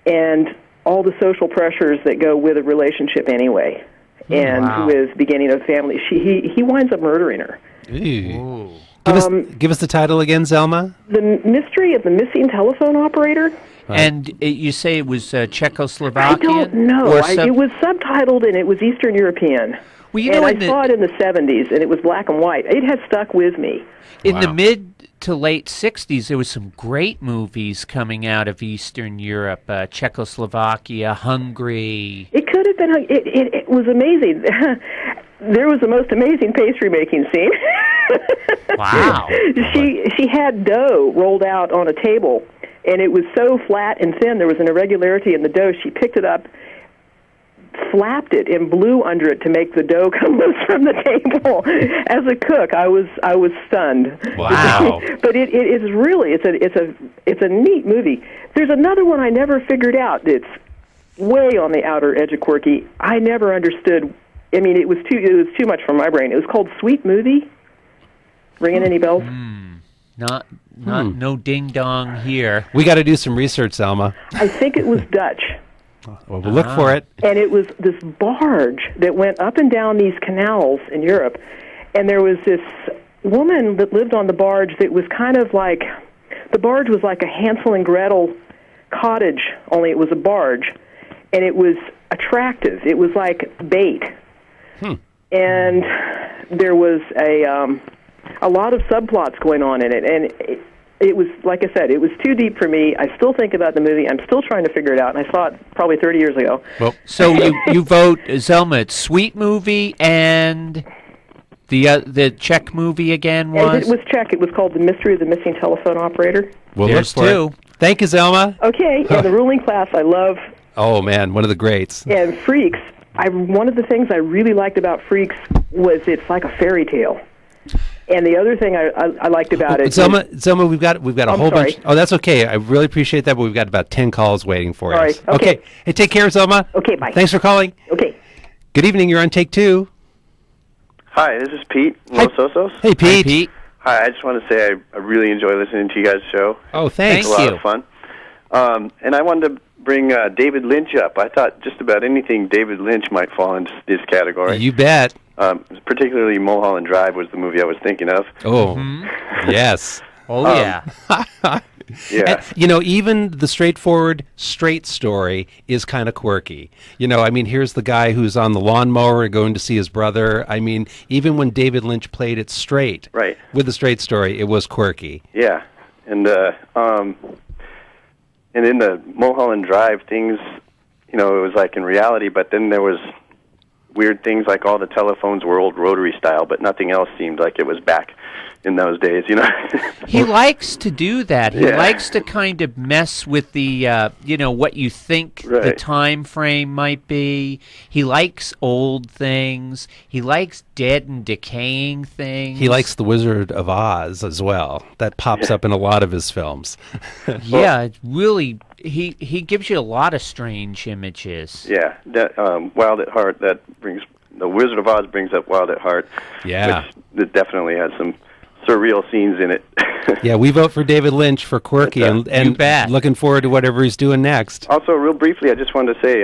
and all the social pressures that go with a relationship anyway, and with beginning a family. He winds up murdering her. Ooh. Give us the title again, Zelma. The Mystery of the Missing Telephone Operator. And you say it was Czechoslovakian? I don't know. It was subtitled, and it was Eastern European. Well, and I saw it in the 70s, and it was black and white. It has stuck with me. In the mid to late 60s, there was some great movies coming out of Eastern Europe, Czechoslovakia, Hungary. It could have been. It was amazing. There was the most amazing pastry making scene. Wow. She had dough rolled out on a table, and it was so flat and thin, there was an irregularity in the dough. She picked it up, flapped it, and blew under it to make the dough come loose from the table. As a cook, I was stunned. Wow! But it is really it's a neat movie. There's another one I never figured out. It's way on the outer edge of quirky. I never understood. I mean, it was too much for my brain. It was called Sweet Movie. Ringing any bells? No ding dong here. We got to do some research, Zelma. I think it was Dutch. Well, we'll look for it. And it was this barge that went up and down these canals in Europe. And there was this woman that lived on the barge that was kind of like, the barge was like a Hansel and Gretel cottage, only it was a barge. And it was attractive. It was like bait. And there was a lot of subplots going on in it. And it was, like I said, it was too deep for me. I still think about the movie. I'm still trying to figure it out, and I saw it probably 30 years ago. Well, so you vote, Zelma, it's Sweet Movie, and the Czech movie again was? And it was Czech. It was called The Mystery of the Missing Telephone Operator. We'll There's look for two. it. Thank you, Zelma. Okay, and The Ruling Class I love. Oh, man, one of the greats. And Freaks, one of the things I really liked about Freaks was it's like a fairy tale. And the other thing I liked about it... Zelma, we've got a whole sorry. bunch... Oh, that's okay. I really appreciate that, but we've got about 10 calls waiting for All us. right, okay. Hey, take care, Zelma. Okay, bye. Thanks for calling. Okay. Good evening. You're on Take Two. Hi, this is Pete. Los Osos. Hey, Pete. Hi, I just want to say I really enjoy listening to you guys' show. Oh, thanks. It's a lot of fun. And I wanted to bring David Lynch up. I thought just about anything David Lynch might fall into this category. You bet. Particularly Mulholland Drive was the movie I was thinking of. Oh, yes. Oh, yeah. Yeah. And, even the straightforward, straight story is kind of quirky. Here's the guy who's on the lawnmower going to see his brother. I mean, even when David Lynch played it straight, right, with the straight story, it was quirky. Yeah. And in the Mulholland Drive things, it was like in reality, but then there was weird things like all the telephones were old rotary style, but nothing else seemed like it was back in those days, He likes to do that. He Yeah. likes to kind of mess with the, what you think the Right. time frame might be. He likes old things. He likes dead and decaying things. He likes The Wizard of Oz as well. That pops up in a lot of his films. Yeah, it's really... He gives you a lot of strange images. Yeah, that Wild at Heart, that brings... The Wizard of Oz brings up Wild at Heart. Yeah. Which that definitely has some surreal scenes in it. Yeah, we vote for David Lynch for Quirky, and You bet. looking forward to whatever he's doing next. Also, real briefly, I just wanted to say,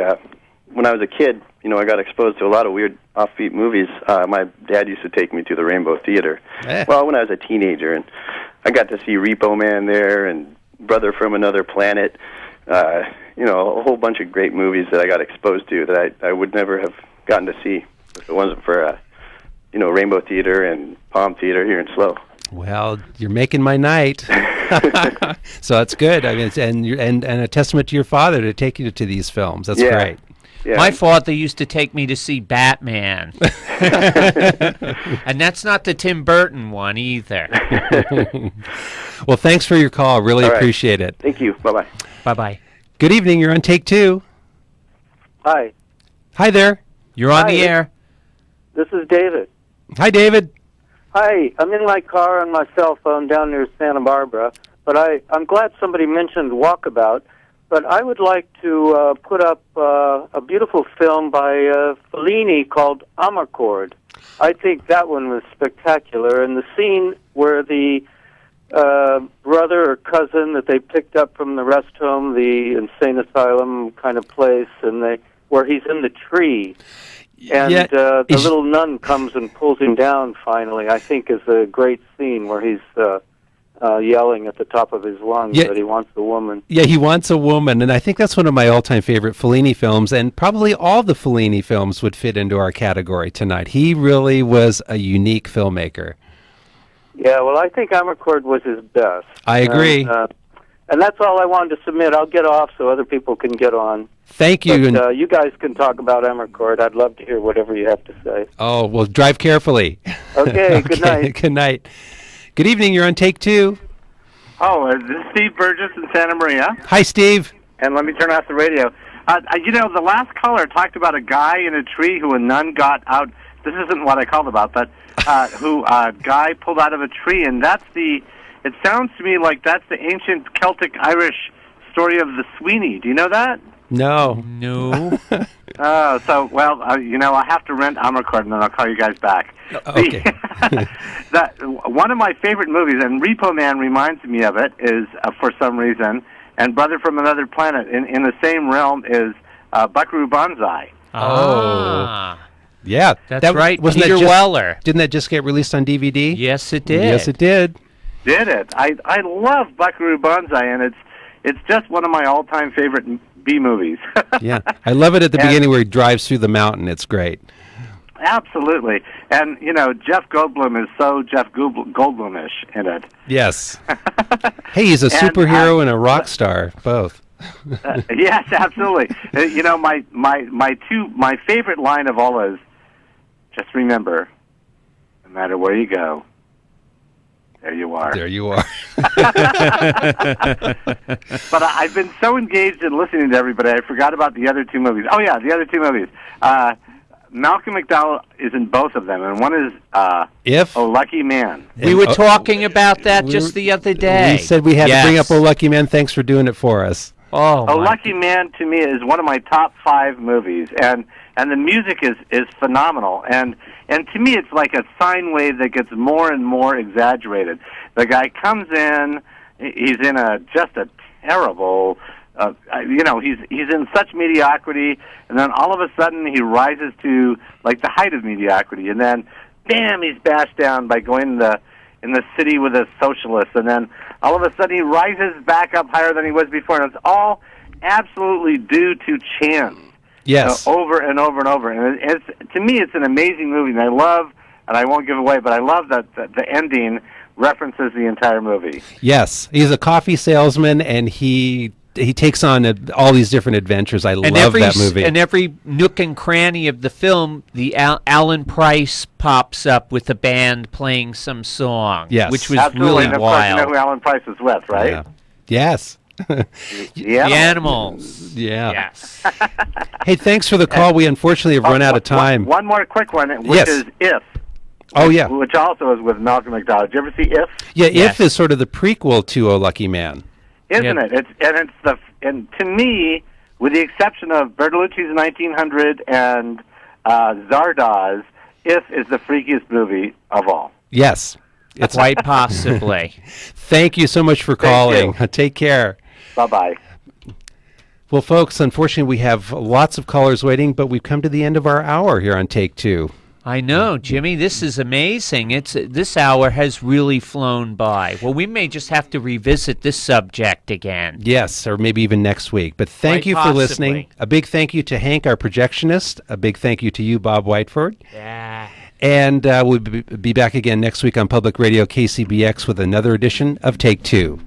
when I was a kid, I got exposed to a lot of weird offbeat movies. My dad used to take me to the Rainbow Theater. Well, when I was a teenager, and I got to see Repo Man there and Brother from Another Planet. A whole bunch of great movies that I got exposed to that I would never have gotten to see if it wasn't for Rainbow Theater and Palm Theater here in SLO. Well, you're making my night. So that's good. I mean, and a testament to your father to take you to these films. That's great. Yeah. My father used to take me to see Batman. And that's not the Tim Burton one either. Well, thanks for your call. Really All right. appreciate it. Thank you. Bye-bye. Bye-bye. Good evening. You're on Take Two. Hi. Hi there. You're on the Hi. air. This is David. Hi, David. Hi. I'm in my car on my cell phone down near Santa Barbara, but I'm glad somebody mentioned Walkabout. But I would like to put up a beautiful film by Fellini called Amarcord. I think that one was spectacular. And the scene where the brother or cousin that they picked up from the rest home, the insane asylum kind of place, and where he's in the tree, and the little nun comes and pulls him down finally, I think is a great scene where he's yelling at the top of his lungs that he wants a woman. Yeah, he wants a woman, and I think that's one of my all-time favorite Fellini films, and probably all the Fellini films would fit into our category tonight. He really was a unique filmmaker. Yeah, well, I think Amarcord was his best. I agree. And that's all I wanted to submit. I'll get off so other people can get on. Thank you. But, you guys can talk about Amarcord. I'd love to hear whatever you have to say. Oh, well, drive carefully. Okay, good night. Good night. Good evening. You're on Take Two. Oh, this is Steve Burgess in Santa Maria. Hi, Steve. And let me turn off the radio. The last caller talked about a guy in a tree who a nun got out. This isn't what I called about, but who a guy pulled out of a tree, and it sounds to me like that's the ancient Celtic Irish story of the Sweeney. Do you know that? No. No. I have to rent Amarcord, and then I'll call you guys back. Okay. One of my favorite movies, and Repo Man reminds me of it, is for some reason, and Brother from Another Planet in the same realm is Buckaroo Banzai. Ah. Yeah. That's right. Wasn't Peter that just, Weller. Didn't that just get released on DVD? Yes, it did. Yes, it did. Did it? I love Buckaroo Banzai, and it's just one of my all-time favorite B movies. Yeah, I love it at the beginning where he drives through the mountain. It's great. Absolutely. And, Jeff Goldblum is so Jeff Goldblum-ish in it. Yes. Hey, he's a superhero and a rock star, both. Yes, absolutely. My favorite line of all is, just remember, no matter where you go, there you are. There you are. But I've been so engaged in listening to everybody, I forgot about the other two movies. Oh, yeah, the other two movies. Malcolm McDowell is in both of them, and one is Oh Lucky Man. We were talking about that just the other day. We said we had to bring up Oh Lucky Man. Thanks for doing it for us. Oh, Lucky Man, to me, is one of my top 5 movies, and the music is phenomenal. And to me, it's like a sine wave that gets more and more exaggerated. The guy comes in, he's in just a terrible, he's in such mediocrity, and then all of a sudden he rises to like the height of mediocrity, and then, bam, he's bashed down by going in the city with a socialist, and then all of a sudden he rises back up higher than he was before, and it's all absolutely due to chance. Yes. Over and over and over. And to me, it's an amazing movie, and I won't give away, but I love that the ending references the entire movie. Yes. He's a coffee salesman, and he takes on all these different adventures. I love that movie. And every nook and cranny of the film, the Alan Price pops up with a band playing some song, which was Absolutely. really And of wild. course, you know who Alan Price is with, right? Yeah. Yes. The Animals. Yeah. Yes. Hey, thanks for the call. We unfortunately have run out of time. One more quick one, which is If. Oh, yeah. Which also is with Malcolm McDowell. Did you ever see If? Yeah, If is sort of the prequel to Oh Lucky Man. Isn't it? And to me, with the exception of Bertolucci's 1900 and Zardoz, If is the freakiest movie of all. Yes. It's quite possibly. Thank you so much for calling. Take care. Bye-bye. Well, folks, unfortunately, we have lots of callers waiting, but we've come to the end of our hour here on Take Two. I know, Jimmy. This is amazing. This hour has really flown by. Well, we may just have to revisit this subject again. Yes, or maybe even next week. But thank you for listening. A big thank you to Hank, our projectionist. A big thank you to you, Bob Whiteford. Yeah. And we'll be back again next week on Public Radio KCBX with another edition of Take Two.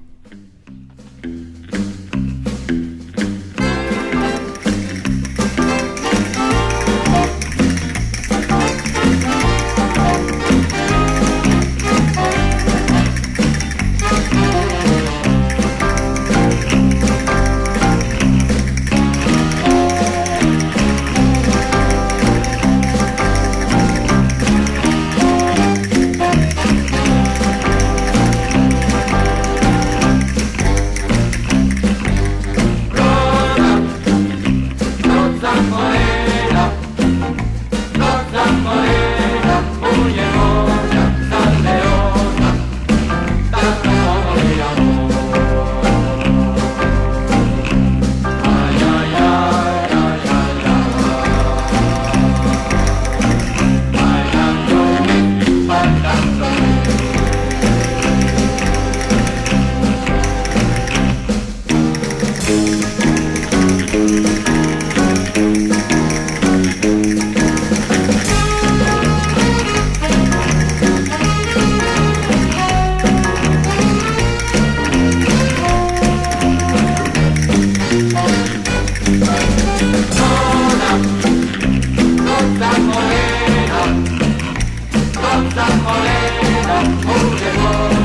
San Moreno, oh,